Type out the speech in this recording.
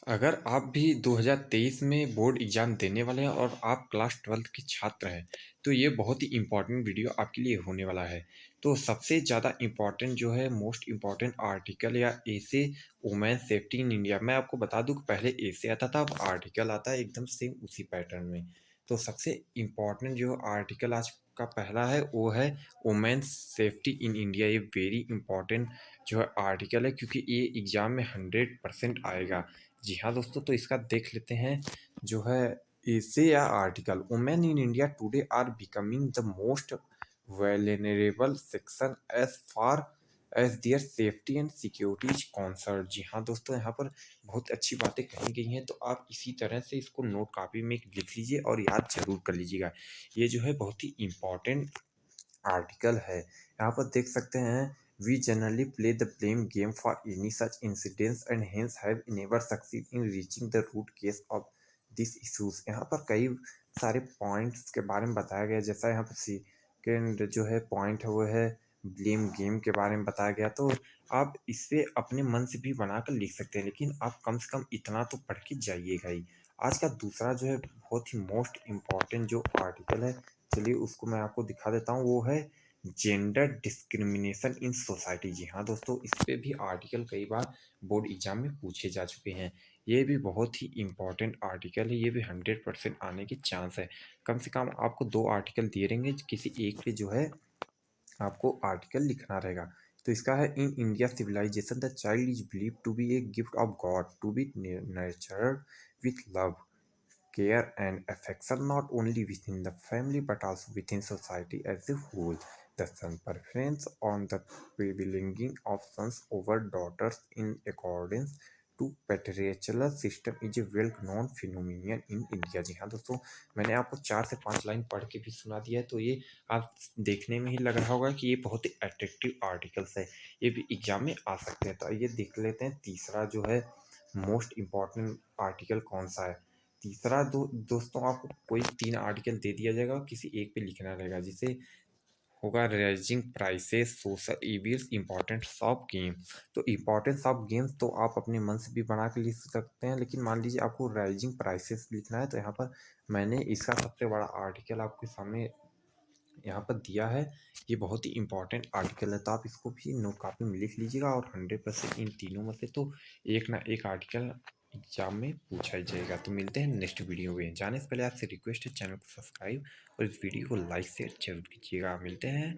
अगर आप भी 2023 में बोर्ड एग्ज़ाम देने वाले हैं और आप क्लास 12th के छात्र हैं, तो ये बहुत ही इम्पोर्टेंट वीडियो आपके लिए होने वाला है। तो सबसे ज़्यादा इम्पोर्टेंट जो है मोस्ट इम्पोर्टेंट आर्टिकल या एसे वुमेन सेफ्टी इन इंडिया, मैं आपको बता दूँ कि पहले एसे आता था, अब आर्टिकल आता है एकदम सेम उसी पैटर्न में। तो सबसे इम्पोर्टेंट जो आर्टिकल आज का पहला है वो है वुमेन सेफ्टी इन इंडिया। ये वेरी इंपॉर्टेंट जो है आर्टिकल है, क्योंकि ये एग्ज़ाम में 100% आएगा। जी हाँ दोस्तों, तो इसका देख लेते हैं जो है एसे या article. Women in India today are becoming the most vulnerable section as far as their safety and security is concern. जी हाँ दोस्तों, यहाँ पर बहुत अच्छी बातें कही गई हैं, तो आप इसी तरह से इसको नोट कॉपी में लिख लीजिए और याद जरूर कर लीजिएगा। ये जो है बहुत ही इम्पोर्टेंट आर्टिकल है। यहाँ पर देख सकते हैं, we generally play the blame game for any such incidents and hence have never succeed in reaching the root case of this issues. यहाँ पर कई सारे पॉइंट्स के बारे में बताया गया, जैसा यहाँ पर सेकेंड जो है पॉइंट है वो है ब्लेम गेम के बारे में बताया गया। तो आप इसे अपने मन से भी बनाकर लिख सकते हैं, लेकिन आप कम से कम इतना तो पढ़ के जाइएगा ही। आज का दूसरा जो है बहुत ही मोस्ट इम्पॉर्टेंट जो आर्टिकल है, चलिए उसको मैं आपको दिखा देता हूँ। वो है जेंडर डिस्क्रिमिनेशन इन सोसाइटी। जी हाँ दोस्तों, इस पे भी आर्टिकल कई बार बोर्ड एग्जाम में पूछे जा चुके हैं। ये भी बहुत ही इम्पोर्टेंट आर्टिकल है, ये भी 100% आने की चांस है। कम से कम आपको 2 आर्टिकल दिए रहेंगे, किसी एक पे जो है आपको आर्टिकल लिखना रहेगा। तो इसका है, in India civilization the child is believe to be a gift of God to be nurtured with love care and affection not only within the family but also within society as a whole. The son preference on the privileging of sons over daughters in accordance to patriarchal system is a well known phenomenon in India। जी हाँ दोस्तों, मैंने आपको 4 से 5 line पढ़ के भी सुना दिया है, तो ये आप देखने में ही लग रहा होगा कि ये बहुत ही अट्रैक्टिव आर्टिकल्स है, ये भी एग्जाम में आ सकते हैं। तो ये देख लेते हैं तीसरा जो है मोस्ट इम्पॉर्टेंट आर्टिकल कौन सा है। तीसरा दोस्तों, आपको कोई 3 आर्टिकल दे दिया जाएगा, किसी एक पे लिखना रहेगा, जिसे होगा rising prices social evils importance of game. तो इम्पोर्टेंस ऑफ गेम्स तो आप अपने मन से भी बना के लिख सकते हैं, लेकिन मान लीजिए आपको राइजिंग प्राइसेस लिखना है, तो यहाँ पर मैंने इसका सबसे बड़ा आर्टिकल आपके सामने यहाँ पर दिया है। ये बहुत ही इंपॉर्टेंट आर्टिकल है, तो आप इसको भी नोट कॉपी में लिख लीजिएगा, और 100% इन तीनों में से तो एक ना एक आर्टिकल एग्जाम में पूछा ही जाएगा। तो मिलते हैं नेक्स्ट वीडियो में। जाने से पहले आपसे रिक्वेस्ट है, चैनल को सब्सक्राइब और इस वीडियो को लाइक शेयर जरूर कीजिएगा। मिलते हैं